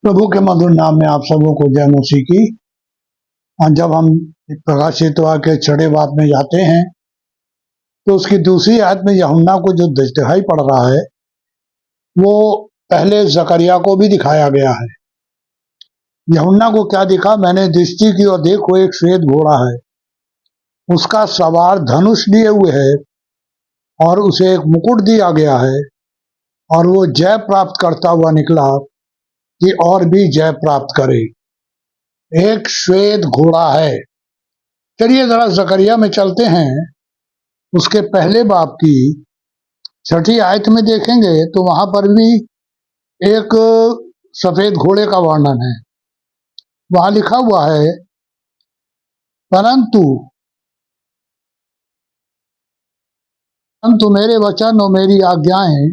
प्रभु के मधुर नाम में आप सबों को जय मसीह की। और जब हम प्रकाशित के 6 बाब में जाते हैं तो उसकी दूसरी आयत में यूहन्ना को जो दिखाई पड़ रहा है वो पहले जकरिया को भी दिखाया गया है। यूहन्ना को क्या दिखा? मैंने दृष्टि की और देखो एक श्वेत घोड़ा है, उसका सवार धनुष लिए हुए है और उसे एक मुकुट दिया गया है और वो जय प्राप्त करता हुआ निकला कि और भी जय प्राप्त करे। एक श्वेत घोड़ा है। चलिए जरा जकरिया में चलते हैं। उसके पहले बाब की 6 आयत में देखेंगे तो वहां पर भी एक सफेद घोड़े का वर्णन है। वहां लिखा हुआ है, परंतु मेरे वचन और मेरी आज्ञाएं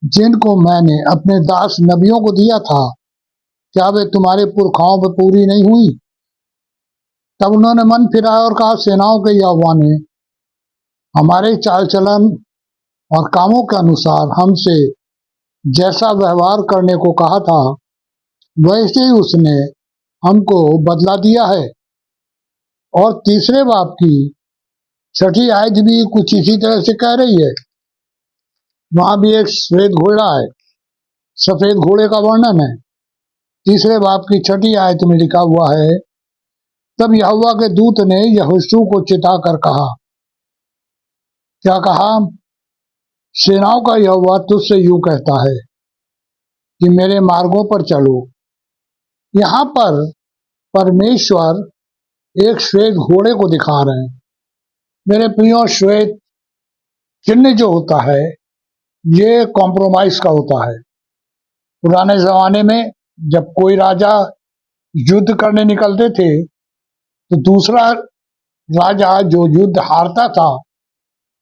जिनको मैंने अपने दास नबियों को दिया था, क्या वे तुम्हारे पुरखाओं पर पूरी नहीं हुई? तब उन्होंने मन फिराया और कहा, सेनाओं के यहोवा ने हमारे चाल चलन और कामों के अनुसार हमसे जैसा व्यवहार करने को कहा था वैसे ही उसने हमको बदला दिया है। और तीसरे बाब की 6 आयत भी कुछ इसी तरह से कह रही है। वहां भी एक श्वेत घोड़ा है, सफेद घोड़े का वर्णन है। तीसरे बाब की 6 आयत में लिखा हुआ है, तब यहोवा के दूत ने यहोशू को चिता कर कहा। क्या कहा? सेनाओं का यहोवा तुझसे यूं कहता है कि मेरे मार्गों पर चलो। यहां पर परमेश्वर एक श्वेत घोड़े को दिखा रहे हैं। मेरे प्रियो, श्वेत चिन्ह जो होता है ये कॉम्प्रोमाइज का होता है। पुराने जमाने में जब कोई राजा युद्ध करने निकलते थे तो दूसरा राजा जो युद्ध हारता था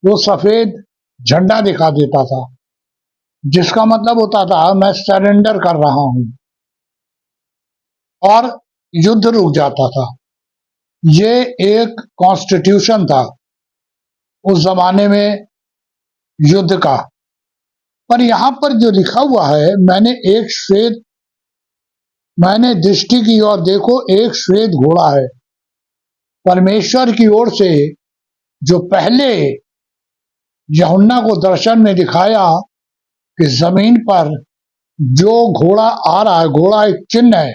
वो सफेद झंडा दिखा देता था, जिसका मतलब होता था मैं सरेंडर कर रहा हूं, और युद्ध रुक जाता था। ये एक कॉन्स्टिट्यूशन था उस जमाने में युद्ध का। पर यहां पर जो लिखा हुआ है, मैंने दृष्टि की और देखो एक श्वेत घोड़ा है। परमेश्वर की ओर से जो पहले यूहन्ना को दर्शन में दिखाया कि जमीन पर जो घोड़ा आ रहा है, घोड़ा एक चिन्ह है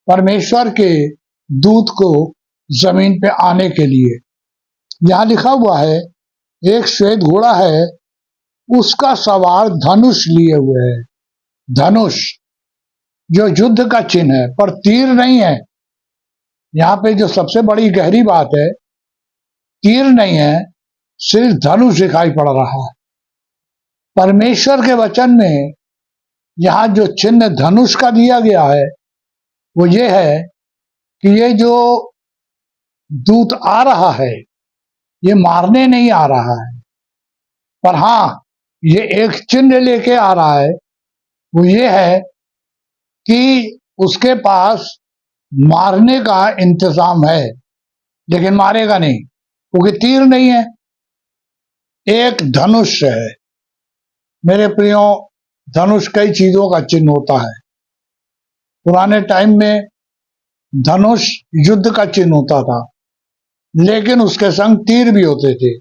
परमेश्वर के दूत को जमीन पे आने के लिए। यहां लिखा हुआ है एक श्वेत घोड़ा है, उसका सवार धनुष लिए हुए है। धनुष जो युद्ध का चिन्ह है, पर तीर नहीं है। यहाँ पे जो सबसे बड़ी गहरी बात है, तीर नहीं है, सिर्फ धनुष दिखाई पड़ रहा है। परमेश्वर के वचन में यहाँ जो चिन्ह धनुष का दिया गया है वो ये है कि ये जो दूत आ रहा है ये मारने नहीं आ रहा है, पर हाँ ये एक चिन्ह लेके आ रहा है। वो ये है कि उसके पास मारने का इंतजाम है, लेकिन मारेगा नहीं क्योंकि तीर नहीं है, एक धनुष है। मेरे प्रियो, धनुष कई चीजों का चिन्ह होता है। पुराने टाइम में धनुष युद्ध का चिन्ह होता था, लेकिन उसके संग तीर भी होते थे।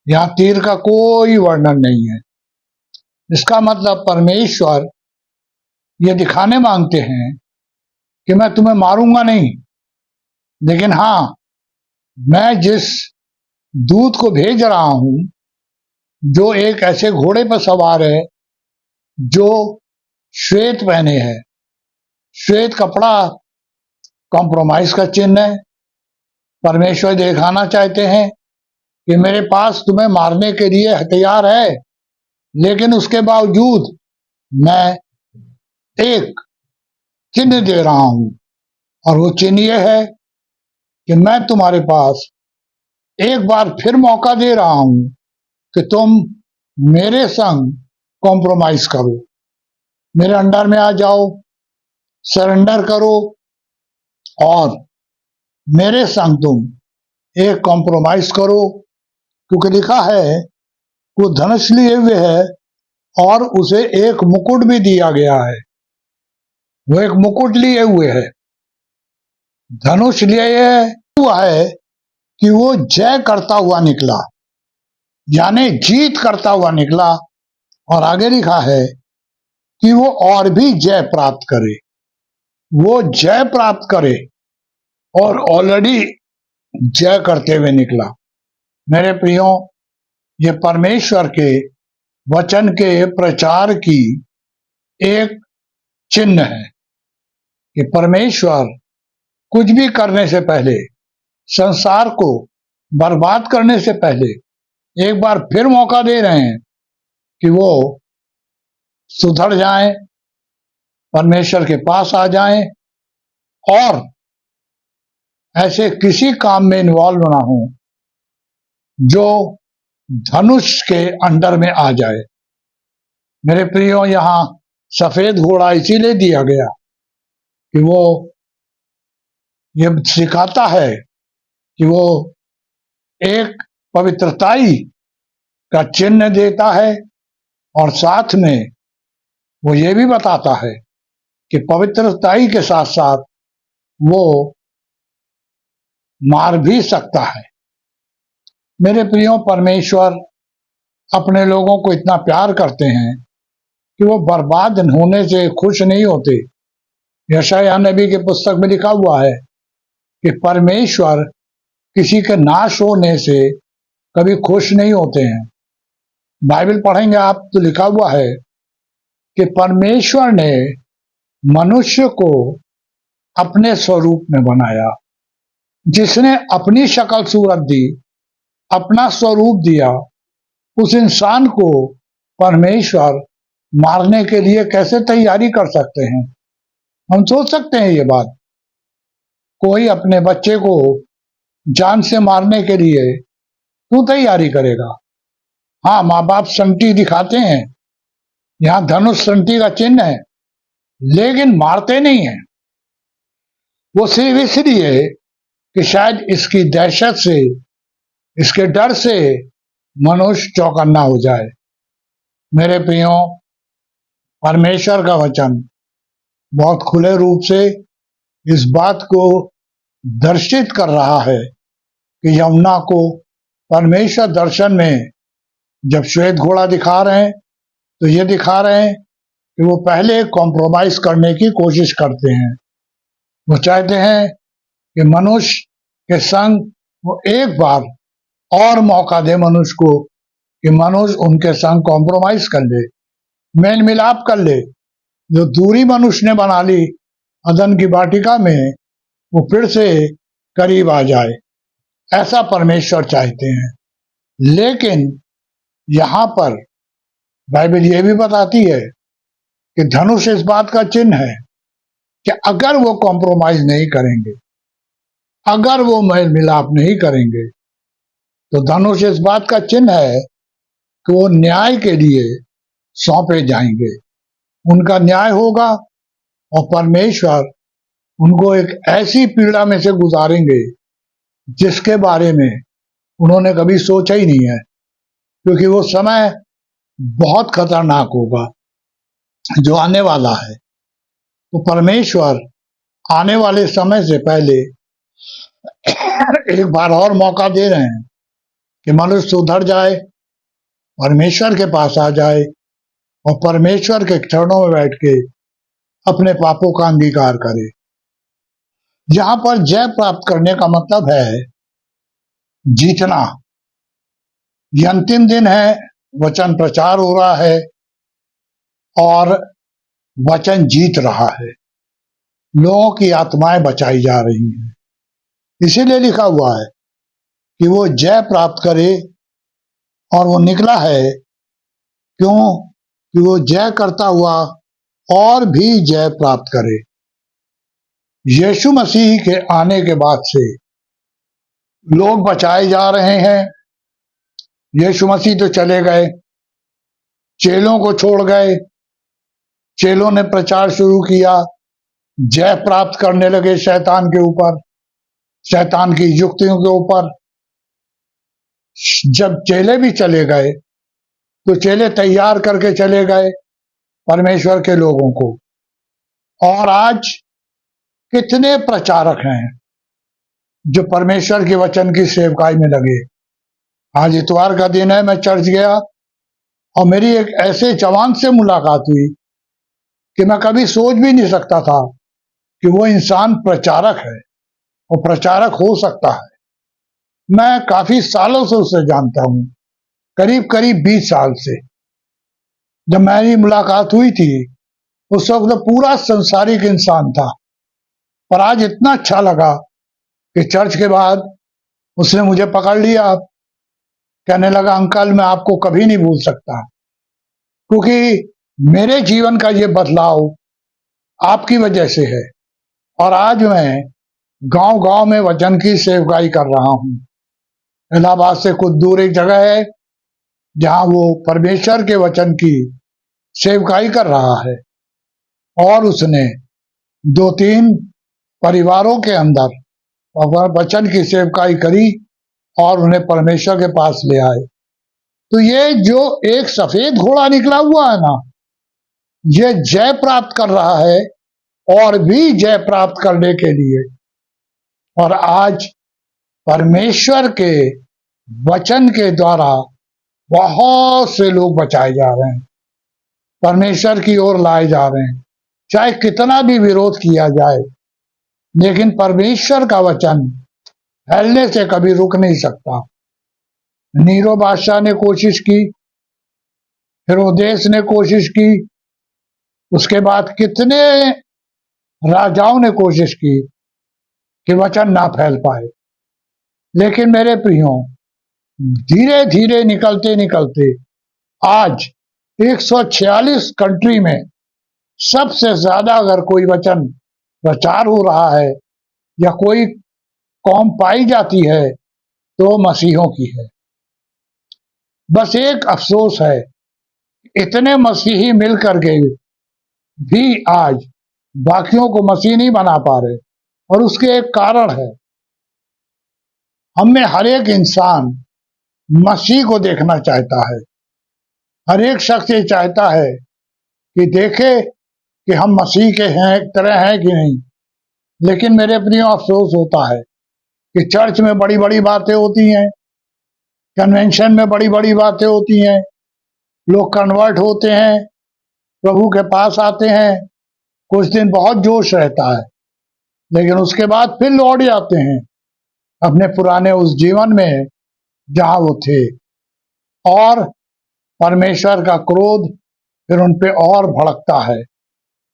यहाँ तीर का कोई वर्णन नहीं है। इसका मतलब परमेश्वर ये दिखाने मांगते हैं कि मैं तुम्हें मारूंगा नहीं, लेकिन हाँ मैं जिस दूत को भेज रहा हूं जो एक ऐसे घोड़े पर सवार है जो श्वेत पहने है। श्वेत कपड़ा कॉम्प्रोमाइज का चिन्ह है। परमेश्वर दिखाना चाहते हैं कि मेरे पास तुम्हें मारने के लिए हथियार है, लेकिन उसके बावजूद मैं एक चिन्ह दे रहा हूं, और वो चिन्ह ये है कि मैं तुम्हारे पास एक बार फिर मौका दे रहा हूं कि तुम मेरे संग कॉम्प्रोमाइज करो, मेरे अंडर में आ जाओ, सरेंडर करो और मेरे संग तुम एक कॉम्प्रोमाइज करो। क्योंकि लिखा है वो धनुष लिए हुए है और उसे एक मुकुट भी दिया गया है। वो एक मुकुट लिए हुए है, धनुष लिए हुआ है कि वो जय करता हुआ निकला, यानी जीत करता हुआ निकला। और आगे लिखा है कि वो और भी जय प्राप्त करे, वो जय प्राप्त करे और ऑलरेडी जय करते हुए निकला। मेरे प्रियो, ये परमेश्वर के वचन के प्रचार की एक चिन्ह है कि परमेश्वर कुछ भी करने से पहले, संसार को बर्बाद करने से पहले एक बार फिर मौका दे रहे हैं कि वो सुधर जाएं, परमेश्वर के पास आ जाएं और ऐसे किसी काम में इन्वॉल्व ना हो जो धनुष के अंडर में आ जाए। मेरे प्रियो, यहां सफेद घोड़ा इसीलिए दिया गया कि वो ये सिखाता है कि वो एक पवित्रताई का चिन्ह देता है और साथ में वो ये भी बताता है कि पवित्रताई के साथ साथ वो मार भी सकता है। मेरे प्रियो, परमेश्वर अपने लोगों को इतना प्यार करते हैं कि वो बर्बाद होने से खुश नहीं होते। यशायाह नबी की पुस्तक में लिखा हुआ है कि परमेश्वर किसी के नाश होने से कभी खुश नहीं होते हैं। बाइबल पढ़ेंगे आप तो लिखा हुआ है कि परमेश्वर ने मनुष्य को अपने स्वरूप में बनाया। जिसने अपनी शक्ल सूरत दी, अपना स्वरूप दिया, उस इंसान को परमेश्वर मारने के लिए कैसे तैयारी कर सकते हैं? हम सोच सकते हैं ये बात। कोई अपने बच्चे को जान से मारने के लिए क्यों तैयारी करेगा? हाँ, माँ बाप संगति दिखाते हैं, यहाँ धनुष संगति का चिन्ह है, लेकिन मारते नहीं है। वो सिर्फ इसलिए कि शायद इसकी दहशत से, इसके डर से मनुष्य चौकन्ना हो जाए। मेरे प्रियो, परमेश्वर का वचन बहुत खुले रूप से इस बात को दर्शित कर रहा है कि यमुना को परमेश्वर दर्शन में जब श्वेत घोड़ा दिखा रहे हैं तो ये दिखा रहे हैं कि वो पहले कॉम्प्रोमाइज करने की कोशिश करते हैं। वो चाहते हैं कि मनुष्य के संग वो एक बार और मौका दे मनुष्य को कि मनुष्य उनके संग कॉम्प्रोमाइज कर ले, मेल मिलाप कर ले। जो दूरी मनुष्य ने बना ली अदन की वाटिका में, वो फिर से करीब आ जाए, ऐसा परमेश्वर चाहते हैं। लेकिन यहां पर बाइबल ये भी बताती है कि धनुष इस बात का चिन्ह है कि अगर वो कॉम्प्रोमाइज नहीं करेंगे, अगर वो मेल मिलाप नहीं करेंगे, तो धनुष इस बात का चिन्ह है कि वो न्याय के लिए सौंपे जाएंगे। उनका न्याय होगा और परमेश्वर उनको एक ऐसी पीड़ा में से गुजारेंगे जिसके बारे में उन्होंने कभी सोचा ही नहीं है, क्योंकि वो समय बहुत खतरनाक होगा जो आने वाला है। तो परमेश्वर आने वाले समय से पहले एक बार और मौका दे रहे हैं कि मनुष्य सुधर जाए, परमेश्वर के पास आ जाए और परमेश्वर के चरणों में बैठ के अपने पापों का अंगीकार करे। यहां पर जय प्राप्त करने का मतलब है जीतना। ये अंतिम दिन है, वचन प्रचार हो रहा है और वचन जीत रहा है, लोगों की आत्माएं बचाई जा रही हैं। इसीलिए लिखा हुआ है कि वो जय प्राप्त करे, और वो निकला है क्यों? कि वो जय करता हुआ और भी जय प्राप्त करे। यीशु मसीह के आने के बाद से लोग बचाए जा रहे हैं। यीशु मसीह तो चले गए, चेलों को छोड़ गए, चेलों ने प्रचार शुरू किया, जय प्राप्त करने लगे शैतान के ऊपर, शैतान की युक्तियों के ऊपर। जब चेले भी चले गए तो चेले तैयार करके चले गए परमेश्वर के लोगों को, और आज कितने प्रचारक हैं जो परमेश्वर के वचन की सेवकाई में लगे। आज इतवार का दिन है, मैं चर्च गया और मेरी एक ऐसे जवान से मुलाकात हुई कि मैं कभी सोच भी नहीं सकता था कि वो इंसान प्रचारक है और प्रचारक हो सकता है। मैं काफी सालों से उसे जानता हूं, करीब करीब 20 साल से। जब मेरी मुलाकात हुई थी उस वक्त तो पूरा संसारिक इंसान था, पर आज इतना अच्छा लगा कि चर्च के बाद उसने मुझे पकड़ लिया, कहने लगा अंकल मैं आपको कभी नहीं भूल सकता, क्योंकि मेरे जीवन का ये बदलाव आपकी वजह से है। और आज मैं गांव गांव में वचन की सेवकाई कर रहा हूं। इलाहाबाद से कुछ दूर एक जगह है जहां वो परमेश्वर के वचन की सेवकाई कर रहा है, और उसने 2-3 परिवारों के अंदर वचन की सेवकाई करी और उन्हें परमेश्वर के पास ले आए। तो ये जो एक सफेद घोड़ा निकला हुआ है ना, ये जय प्राप्त कर रहा है और भी जय प्राप्त करने के लिए। और आज परमेश्वर के वचन के द्वारा बहुत से लोग बचाए जा रहे हैं, परमेश्वर की ओर लाए जा रहे हैं। चाहे कितना भी विरोध किया जाए, लेकिन परमेश्वर का वचन फैलने से कभी रुक नहीं सकता। नीरो बादशाह ने कोशिश की, हेरोदेस ने कोशिश की, उसके बाद कितने राजाओं ने कोशिश की कि वचन ना फैल पाए। लेकिन मेरे प्रियो, धीरे धीरे निकलते निकलते आज 146 कंट्री में सबसे ज्यादा अगर कोई वचन प्रचार हो रहा है या कोई कौम पाई जाती है तो मसीहों की है। बस एक अफसोस है, इतने मसीही मिलकर के भी आज बाकियों को मसीह नहीं बना पा रहे, और उसके एक कारण है, हम में हर एक इंसान मसीह को देखना चाहता है। हर एक शख्स ये चाहता है कि देखे कि हम मसीह के हैं तरह हैं कि नहीं। लेकिन मेरे प्रियो, अफसोस होता है कि चर्च में बड़ी बड़ी बातें होती हैं, कन्वेंशन में बड़ी बड़ी बातें होती हैं, लोग कन्वर्ट होते हैं, प्रभु के पास आते हैं, कुछ दिन बहुत जोश रहता है, लेकिन उसके बाद फिर लौट जाते हैं अपने पुराने उस जीवन में जहां वो थे, और परमेश्वर का क्रोध फिर उन पे और भड़कता है,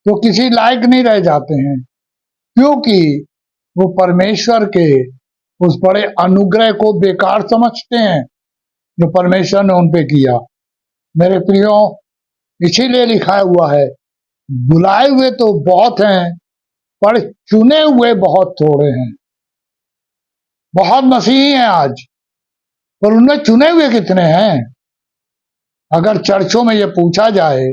तो किसी लायक नहीं रह जाते हैं, क्योंकि वो परमेश्वर के उस बड़े अनुग्रह को बेकार समझते हैं जो परमेश्वर ने उन पे किया। मेरे प्रियो, इसीलिए लिखा हुआ है, बुलाए हुए तो बहुत हैं पर चुने हुए बहुत थोड़े हैं। बहुत मसीही हैं आज, पर उनमें चुने हुए कितने हैं? अगर चर्चों में ये पूछा जाए,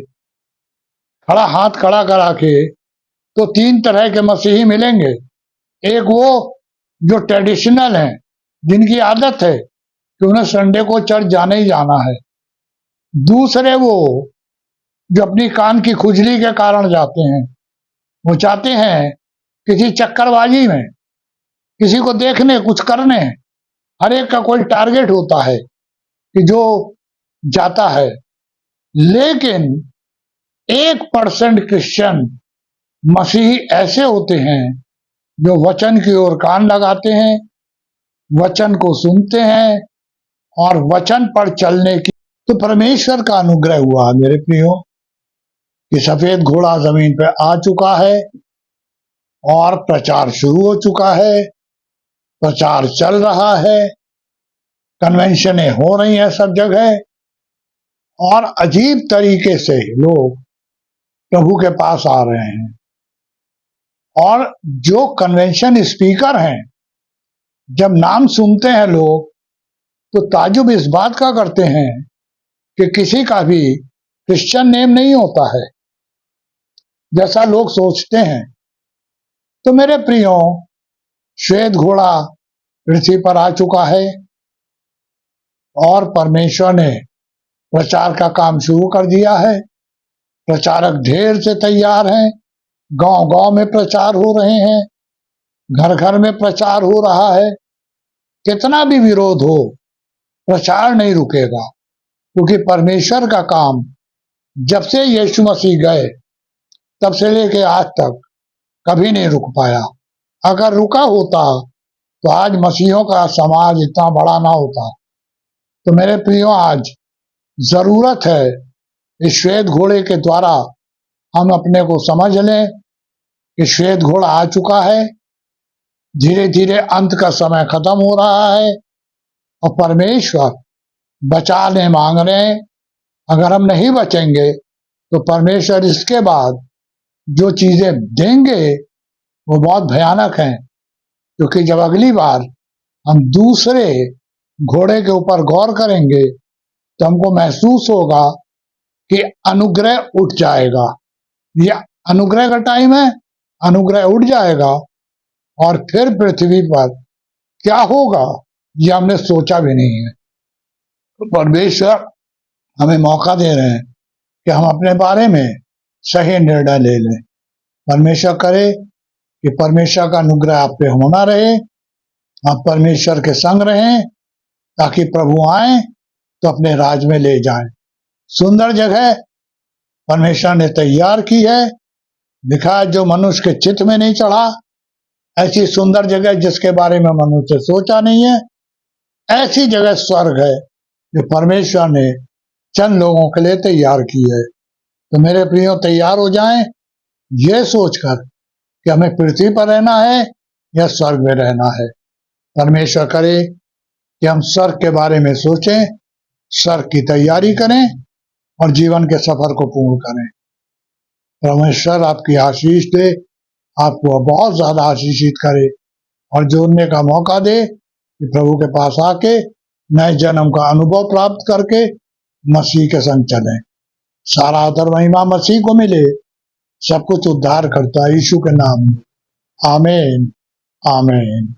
खड़ा हाथ खड़ा करा के, तो 3 तरह के मसीही मिलेंगे। एक वो जो ट्रेडिशनल हैं, जिनकी आदत है कि उन्हें संडे को चर्च जाना ही जाना है। दूसरे वो जो अपनी कान की खुजली के कारण जाते हैं, वो चाहते हैं किसी चक्करबाजी में, किसी को देखने, कुछ करने। हर एक का कोई टारगेट होता है कि जो जाता है। लेकिन 1% क्रिश्चियन मसीही ऐसे होते हैं जो वचन की ओर कान लगाते हैं, वचन को सुनते हैं और वचन पर चलने की। तो परमेश्वर का अनुग्रह हुआ मेरे प्रियो कि सफेद घोड़ा जमीन पर आ चुका है और प्रचार शुरू हो चुका है, प्रचार चल रहा है, कन्वेंशनें हो रही हैं सब जगह, और अजीब तरीके से लोग प्रभु के पास आ रहे हैं। और जो कन्वेंशन स्पीकर हैं, जब नाम सुनते हैं लोग तो ताजुब इस बात का करते हैं कि किसी का भी क्रिश्चियन नेम नहीं होता है जैसा लोग सोचते हैं। तो मेरे प्रियो, श्वेत घोड़ा पृथ्वी पर आ चुका है और परमेश्वर ने प्रचार का काम शुरू कर दिया है। प्रचारक ढेर से तैयार हैं, गांव गांव में प्रचार हो रहे हैं, घर घर में प्रचार हो रहा है। कितना भी विरोध हो, प्रचार नहीं रुकेगा, क्योंकि परमेश्वर का काम जब से यीशु मसीह गए तब से लेके आज तक कभी नहीं रुक पाया। अगर रुका होता तो आज मसीहों का समाज इतना बड़ा ना होता। तो मेरे प्रियो, आज जरूरत है इस श्वेत घोड़े के द्वारा हम अपने को समझ लें कि श्वेत घोड़ा आ चुका है, धीरे धीरे अंत का समय खत्म हो रहा है और परमेश्वर बचाने मांग रहे हैं। अगर हम नहीं बचेंगे तो परमेश्वर इसके बाद जो चीजें देंगे वो बहुत भयानक हैं, क्योंकि जब अगली बार हम दूसरे घोड़े के ऊपर गौर करेंगे तो हमको महसूस होगा कि अनुग्रह उठ जाएगा। ये अनुग्रह का टाइम है, अनुग्रह उठ जाएगा और फिर पृथ्वी पर क्या होगा ये हमने सोचा भी नहीं है। तो परमेश्वर हमें मौका दे रहे हैं कि हम अपने बारे में सही निर्णय ले लें। परमेश्वर करे कि परमेश्वर का अनुग्रह आप पे होना रहे, आप परमेश्वर के संग रहें, ताकि प्रभु आए तो अपने राज में ले जाएं। सुंदर जगह परमेश्वर ने तैयार की है, लिखा है जो मनुष्य के चित्त में नहीं चढ़ा, ऐसी सुंदर जगह जिसके बारे में मनुष्य सोचा नहीं है, ऐसी जगह स्वर्ग है जो परमेश्वर ने चंद लोगों के लिए तैयार की है। तो मेरे प्रियो, तैयार हो जाएं ये सोचकर कि हमें पृथ्वी पर रहना है या स्वर्ग में रहना है। परमेश्वर करे कि हम स्वर्ग के बारे में सोचें, स्वर्ग की तैयारी करें और जीवन के सफर को पूर्ण करें। परमेश्वर आपकी आशीष दे, आपको बहुत ज्यादा आशीषित करे और जोड़ने का मौका दे कि प्रभु के पास आके नए जन्म का अनुभव प्राप्त करके मसीह के संग चलें। सारा आदर महिमा मसीह को मिले। सब कुछ उद्धार करता है यीशु के नाम में। आमीन, आमीन।